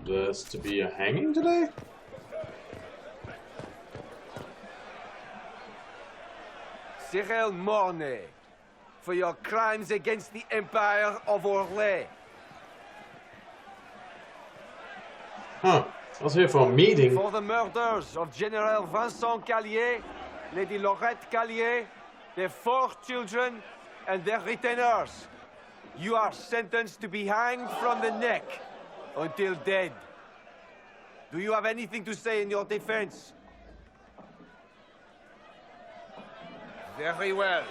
There's to be a hanging today? Cyril Mornay, for your crimes against the Empire of Orlais. Huh. I was here for a meeting. For the murders of General Vincent Callier, Lady Laurette Callier, their 4 children, and their retainers. You are sentenced to be hanged from the neck until dead. Do you have anything to say in your defense? Very well.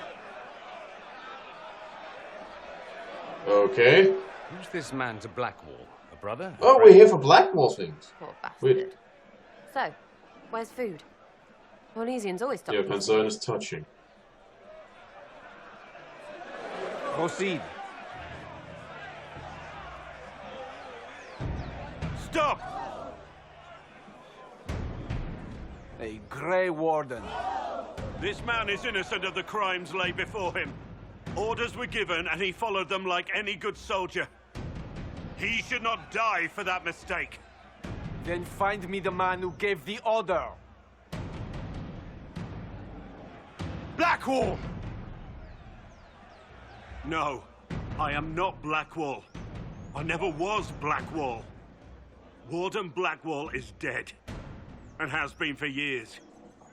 Okay. Who's this man to Blackwall? A brother? Oh, we're here for Blackwall things. Poor bastard. Wait. So, where's food? Orlesians always stop. Your concern is touching. Proceed. Stop! A Grey Warden. This man is innocent of the crimes laid before him. Orders were given and he followed them like any good soldier. He should not die for that mistake. Then find me the man who gave the order. Blackwall! No, I am not Blackwall. I never was Blackwall. Warden Blackwall is dead, and has been for years.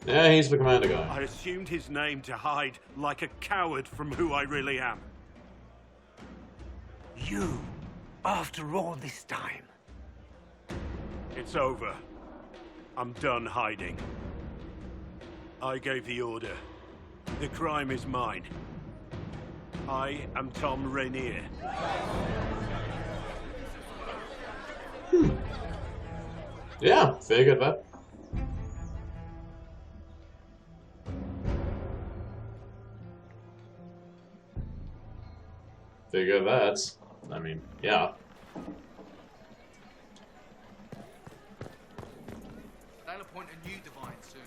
Yeah, he's the commander guy. I assumed his name to hide like a coward from who I really am. You, after all this time. It's over. I'm done hiding. I gave the order. The crime is mine. I am Tom Rainier. Yeah, figured that. Figure that. I mean, yeah. They'll appoint a new divine soon.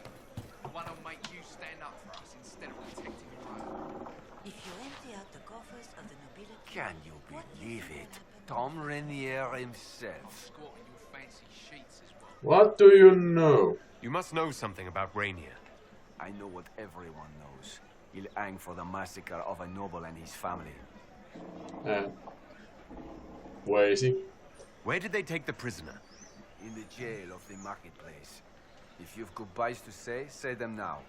One who'll make you stand up for us instead of protecting your own. If you empty out the coffers of the nobility... Can you believe it? Tom Rainier himself. Squat in your fancy sheets as well. What do you know? You must know something about Rainier. I know what everyone knows. He'll hang for the massacre of a noble and his family. Where is he? Where did they take the prisoner? In the jail of the marketplace. If you've goodbyes to say them now.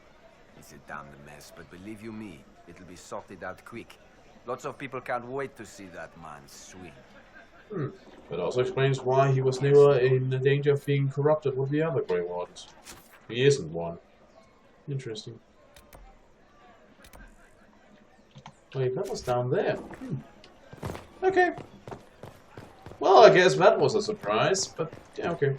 It's a damned mess, but believe you me, it'll be sorted out quick. Lots of people can't wait to see that man swing. That also explains why he was never in danger of being corrupted with the other Grey Wardens. He isn't one. Interesting. Wait, that was down there. Okay. Well, I guess that was a surprise, but yeah, okay.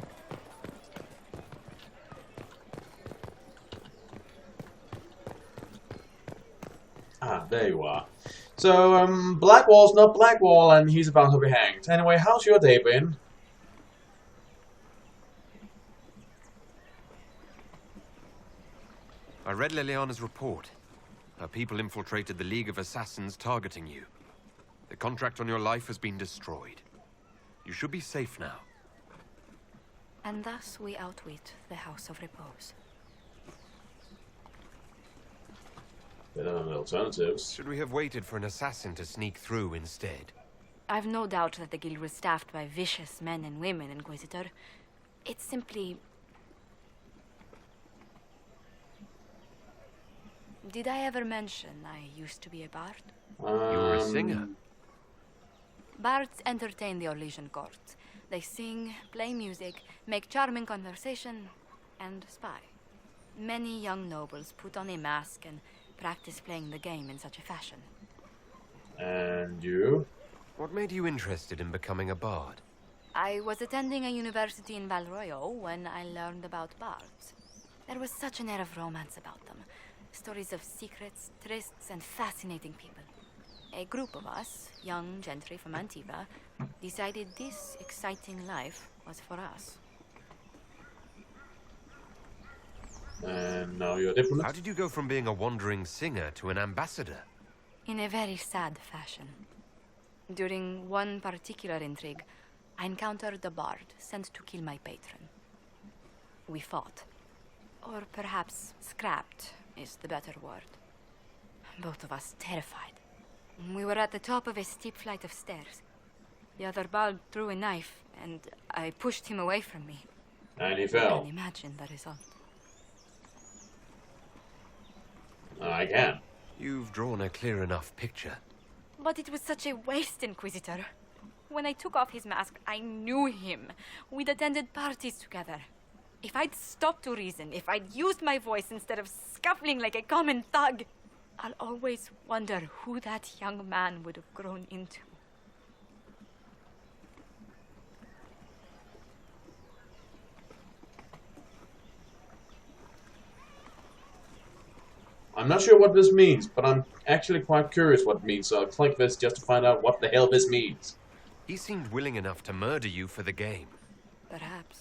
Ah, there you are. So, Blackwall's not Blackwall, and he's about to be hanged. Anyway, how's your day been? I read Liliana's report. Her people infiltrated the League of Assassins targeting you. The contract on your life has been destroyed. You should be safe now. And thus we outwit the House of Repose. They don't have alternatives. Should we have waited for an assassin to sneak through instead? I've no doubt that the guild was staffed by vicious men and women, Inquisitor. It's simply... Did I ever mention I used to be a bard? You were a singer. Bards entertain the Orlesian court. They sing, play music, make charming conversation, and spy. Many young nobles put on a mask and practice playing the game in such a fashion. And you? What made you interested in becoming a bard? I was attending a university in Valroyo when I learned about bards. There was such an air of romance about them. Stories of secrets, trysts, and fascinating people. A group of us, young gentry from Antiva, decided this exciting life was for us. And now you're a diplomat? How did you go from being a wandering singer to an ambassador? In a very sad fashion. During one particular intrigue, I encountered a bard sent to kill my patron. We fought. Or perhaps scrapped is the better word. Both of us terrified. We were at the top of a steep flight of stairs. The other bard threw a knife, and I pushed him away from me. And he You fell. can imagine the result. I can. You've drawn a clear enough picture. But it was such a waste, Inquisitor. When I took off his mask, I knew him. We'd attended parties together. If I'd stopped to reason, if I'd used my voice instead of scuffling like a common thug, I'll always wonder who that young man would have grown into. I'm not sure what this means, but I'm actually quite curious what it means, so I'll click this just to find out what the hell this means. He seemed willing enough to murder you for the game. Perhaps.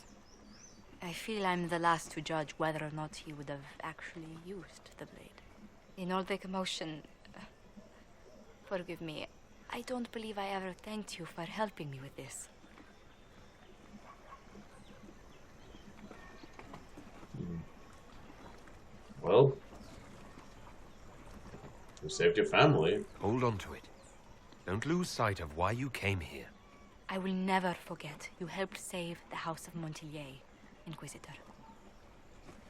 I feel I'm the last to judge whether or not he would have actually used the blade. In all the commotion... forgive me, I don't believe I ever thanked you for helping me with this. Well... you saved your family. Hold on to it. Don't lose sight of why you came here. I will never forget you helped save the House of Montilyet, Inquisitor.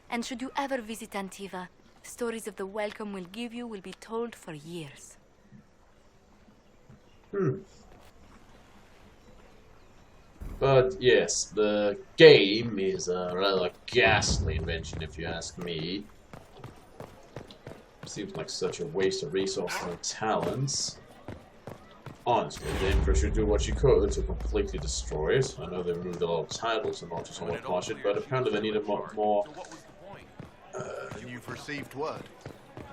And should you ever visit Antiva, stories of the welcome we'll give you will be told for years. But yes, the game is a rather ghastly invention if you ask me. Seems like such a waste of resources and talents. Honestly, the Emperor should do what she could to completely destroy it. I know they removed a lot of titles and launches and whatnot, but apparently they needed more You've received word.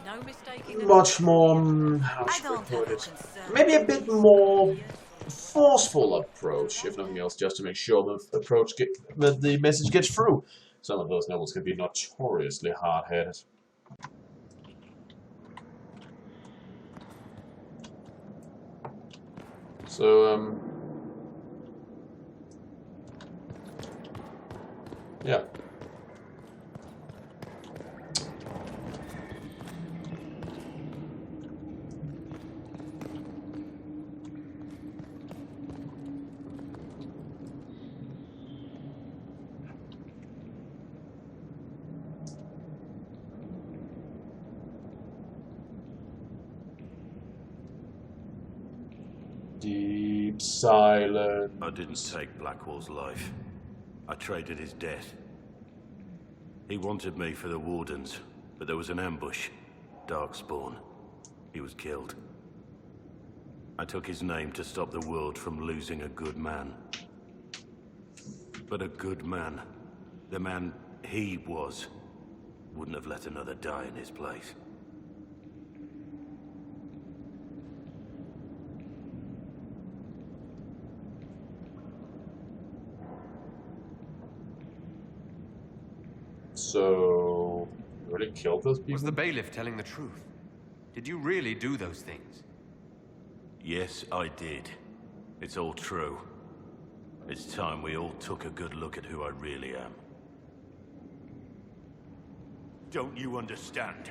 No mistaking much more, how I should we don't have put a it? concern. Maybe a bit more forceful approach, if nothing else, just to make sure that the message gets through. Some of those nobles can be notoriously hard-headed. So, yeah. Deep silence. I didn't take Blackwall's life. I traded his death. He wanted me for the Wardens, but there was an ambush. Darkspawn. He was killed. I took his name to stop the world from losing a good man. But a good man, the man he was, wouldn't have let another die in his place. So, you really killed those people? Was the bailiff telling the truth? Did you really do those things? Yes, I did. It's all true. It's time we all took a good look at who I really am. Don't you understand?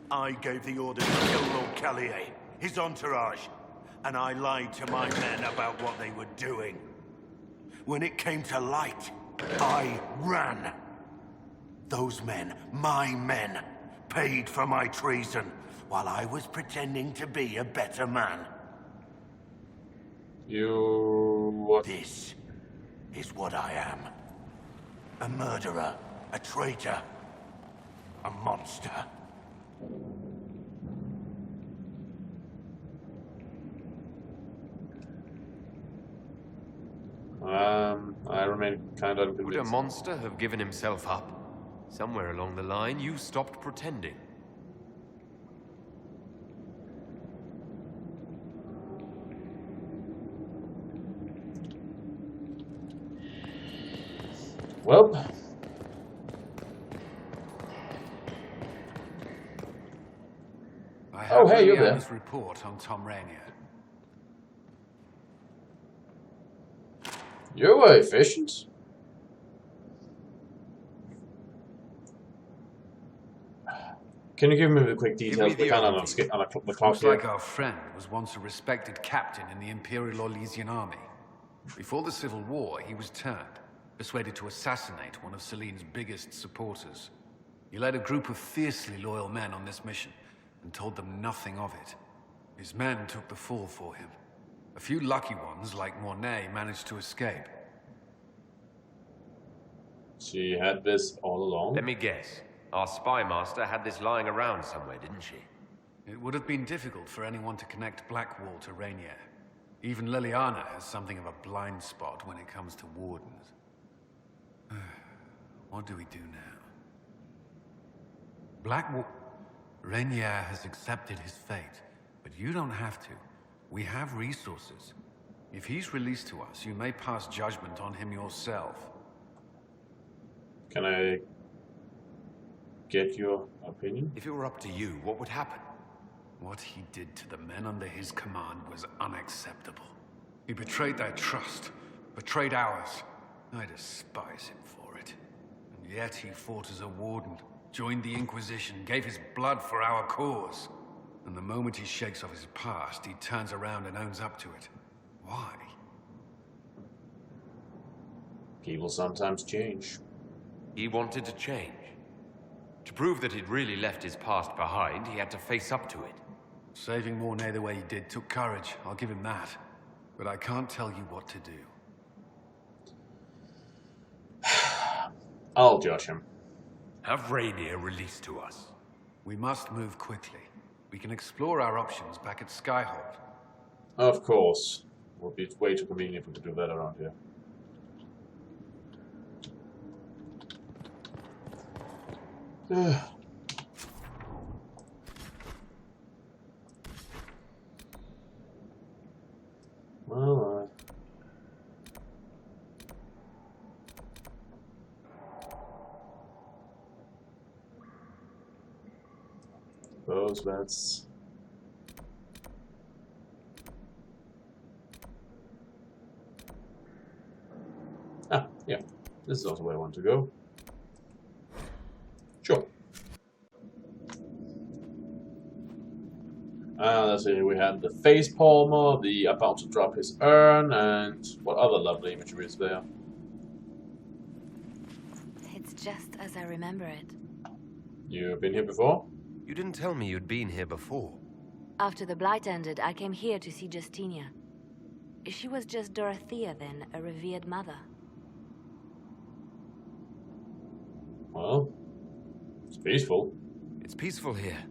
I gave the order to kill Lord Callier, his entourage, and I lied to my men about what they were doing. When it came to light, I ran. Those men, my men, paid for my treason, while I was pretending to be a better man. What? This is what I am. A murderer, a traitor, a monster. I remain kind of Would a convinced. monster have given himself up? Somewhere along the line, you stopped pretending. Well, I Oh, have hey, you're there. Leanna's report on Tom Rainier. You were efficient. Can you give me the quick details? We can't on the clock Looks here. like our friend was once a respected captain in the Imperial Orlesian army. Before the Civil War, he was turned, persuaded to assassinate one of Celine's biggest supporters. He led a group of fiercely loyal men on this mission, and told them nothing of it. His men took the fall for him. A few lucky ones, like Mornay, managed to escape. She had this all along. Let me guess. Our spy master had this lying around somewhere, didn't she? It would have been difficult for anyone to connect Blackwall to Rainier. Even Liliana has something of a blind spot when it comes to wardens. What do we do now? Blackwall... Rainier has accepted his fate, but you don't have to. We have resources. If he's released to us, you may pass judgment on him yourself. Can I get your opinion? If it were up to you, what would happen? What he did to the men under his command was unacceptable. He betrayed their trust, betrayed ours. I despise him for it. And yet he fought as a warden, joined the Inquisition, gave his blood for our cause. And the moment he shakes off his past, he turns around and owns up to it. Why? People sometimes change. He wanted to change. To prove that he'd really left his past behind, he had to face up to it. Saving Mornay the way he did took courage, I'll give him that. But I can't tell you what to do. I'll judge him. Have Rainier released to us. We must move quickly. We can explore our options back at Skyhold. Of course. It would be way too convenient if we could do that around here. Well, suppose that's... Ah, yeah. This is also where I want to go. Sure. Let's see, we had the face palmer, the about to drop his urn, and what other lovely imagery is there? It's just as I remember it. You've been here before? You didn't tell me you'd been here before. After the Blight ended, I came here to see Justinia. She was just Dorothea then, a revered mother. Well, it's peaceful. It's peaceful here.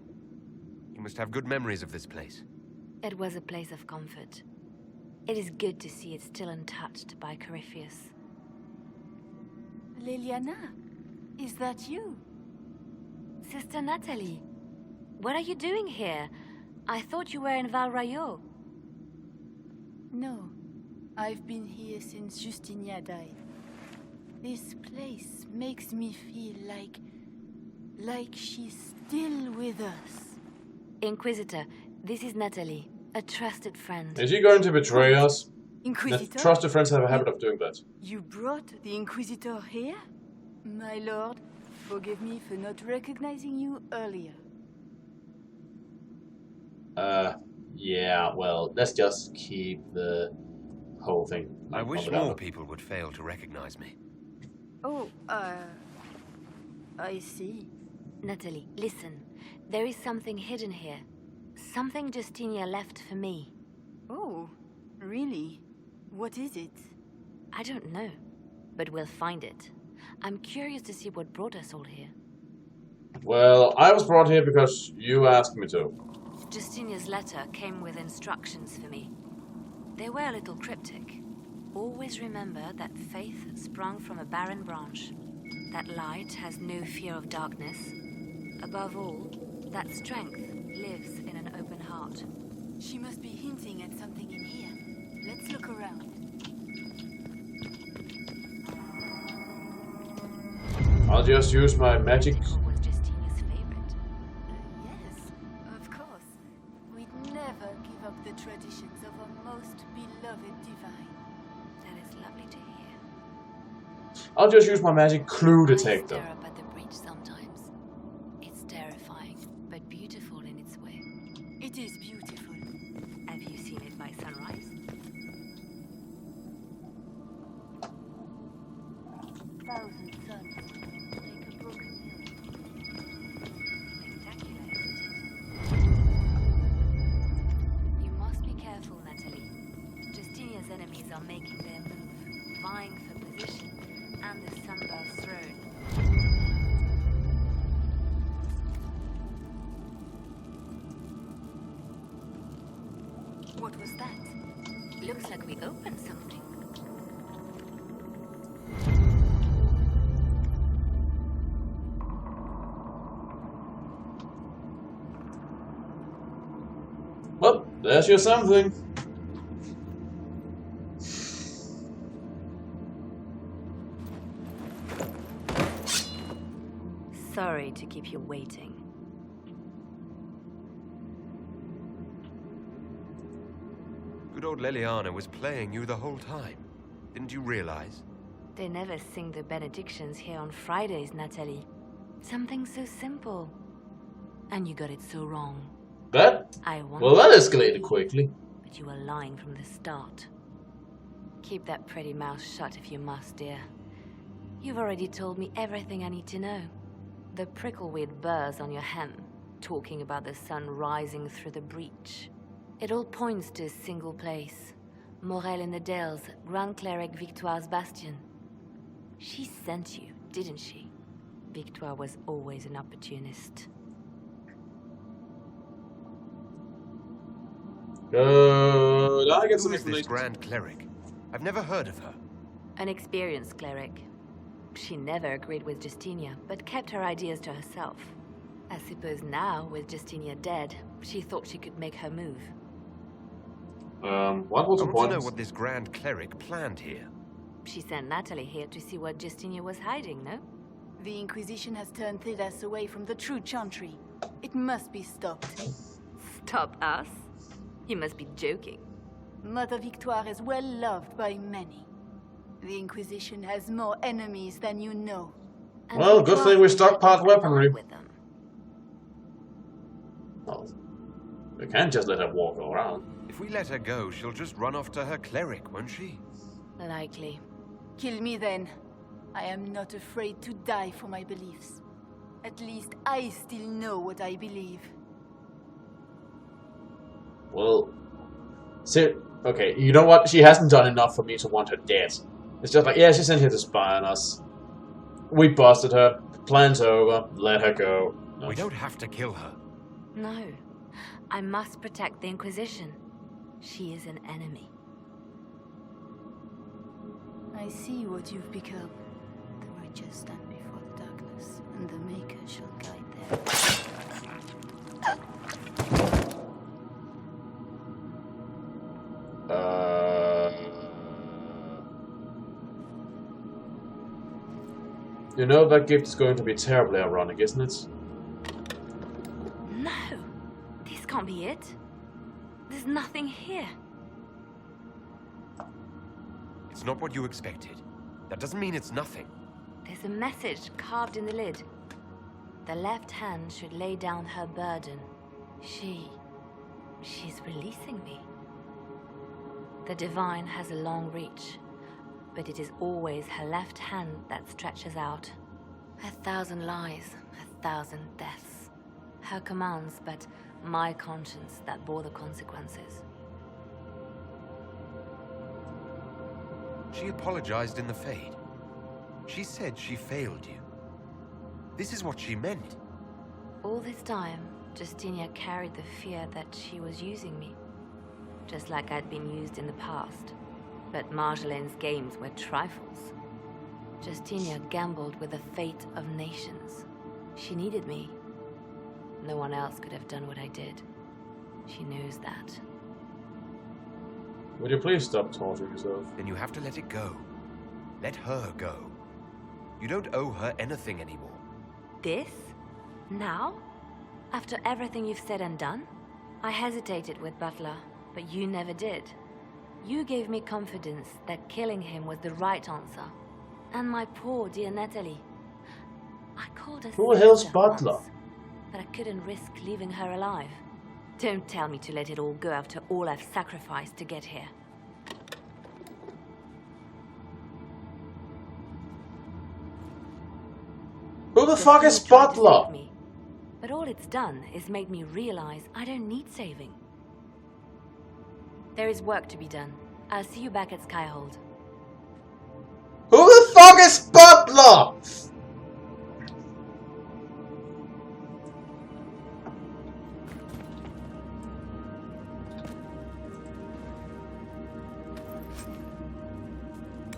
You must have good memories of this place. It was a place of comfort. It is good to see it still untouched by Corypheus. Liliana, is that you? Sister Natalie, what are you doing here? I thought you were in Val Rayo. No, I've been here since Justinia died. This place makes me feel like she's still with us. Inquisitor, this is Natalie, a trusted friend. Is he going to betray us? Inquisitor? Trusted friends have a habit of doing that. You brought the Inquisitor here? My lord, forgive me for not recognizing you earlier. Yeah, well, let's just keep the whole thing. I wish more people would fail to recognize me. Oh, I see. Natalie, listen. There is something hidden here. Something Justinia left for me. Oh, really? What is it? I don't know, but we'll find it. I'm curious to see what brought us all here. Well, I was brought here because you asked me to. Justinia's letter came with instructions for me. They were a little cryptic. Always remember that faith sprung from a barren branch. That light has no fear of darkness. Above all, that strength lives in an open heart. She must be hinting at something in here. Let's look around. I'll just use my magic. Temple was Justinia's favorite. Yes, of course. We'd never give up the traditions of our most beloved divine. That is lovely to hear. I'll just use my magic clue detector. I stare up at the bridge sometimes. It's terrifying, but beautiful in its way. It is beautiful. Have you seen it by sunrise? Thousand suns make a broken hill. Spectacular, isn't it? You must be careful, Natalie. Justinia's enemies are making their move, vying for position and the Sunburst throne. What was that? Looks like we opened something. Well, there's your something. Sorry to keep you waiting. Good old Leliana was playing you the whole time. Didn't you realize? They never sing the benedictions here on Fridays, Natalie. Something so simple. And you got it so wrong. That? I want Well, that escalated quickly. but you were lying from the start. Keep that pretty mouth shut if you must, dear. You've already told me everything I need to know. The prickleweed burrs on your hem, talking about the sun rising through the breach. It all points to a single place. Morel in the Dales, Grand Cleric Victoire's bastion. She sent you, didn't she? Victoire was always an opportunist. I get Who some is this information. Grand Cleric? I've never heard of her. An experienced cleric. She never agreed with Justinia, but kept her ideas to herself. I suppose now, with Justinia dead, she thought she could make her move. What was I the want point? to know what this Grand Cleric planned here. She sent Natalie here to see what Justinia was hiding, no? The Inquisition has turned Thidas away from the true chantry. It must be stopped. Stop us? You must be joking. Mother Victoire is well loved by many. The Inquisition has more enemies than you know. And Well, good Victoire thing we was stockpiled taking weaponry. on with them. Well, we can't just let her walk around. If we let her go, she'll just run off to her cleric, won't she? Likely. Kill me then. I am not afraid to die for my beliefs. At least I still know what I believe. Well, okay, you know what? She hasn't done enough for me to want her dead. It's just like, yeah, she's sent here to spy on us. We busted her. Plan's over. Let her go. No. We don't have to kill her. No. I must protect the Inquisition. She is an enemy. I see what you've become. The righteous stand before the darkness, and the Maker shall guide them. You know that gift is going to be terribly ironic, isn't it? No! This can't be it. There's nothing here. It's not what you expected. That doesn't mean it's nothing. There's a message carved in the lid. The left hand should lay down her burden. She's releasing me. The divine has a long reach, but it is always her left hand that stretches out. 1,000 lies, 1,000 deaths. Her commands, but my conscience that bore the consequences. She apologized in the Fade. She said she failed you. This is what she meant. All this time, Justinia carried the fear that she was using me. Just like I'd been used in the past. But Marjolaine's games were trifles. Justinia gambled with the fate of nations. She needed me. No one else could have done what I did. She knows that. Would you please stop torturing yourself? Then you have to let it go. Let her go. You don't owe her anything anymore. This? Now? After everything you've said and done? I hesitated with Butler, but you never did. You gave me confidence that killing him was the right answer. And my poor dear Natalie. I called her Who the hell's sister Butler? once, but I couldn't risk leaving her alive. Don't tell me to let it all go after all I've sacrificed to get here. Who the fuck is thing tried to Butler? save me, but all it's done is made me realize I don't need saving. There is work to be done. I'll see you back at Skyhold. Who the fuck is Butler?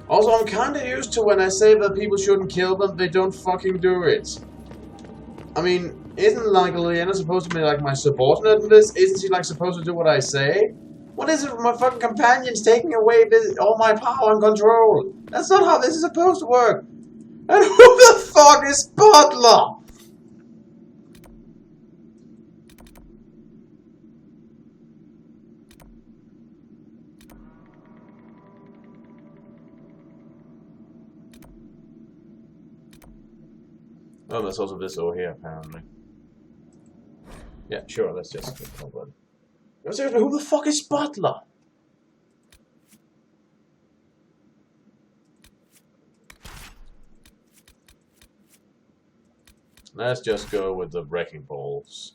Also, I'm kinda used to when I say that people shouldn't kill them, they don't fucking do it. I mean, isn't like Liliana supposed to be like my subordinate in this? Isn't she like supposed to do what I say? What is it with my fucking companions taking away all my power and control? That's not how this is supposed to work. And who the fuck is Butler? Oh, there's also this over here, apparently. Yeah, sure, let's just click that button. No, seriously, who the fuck is Butler? Let's just go with the wrecking balls.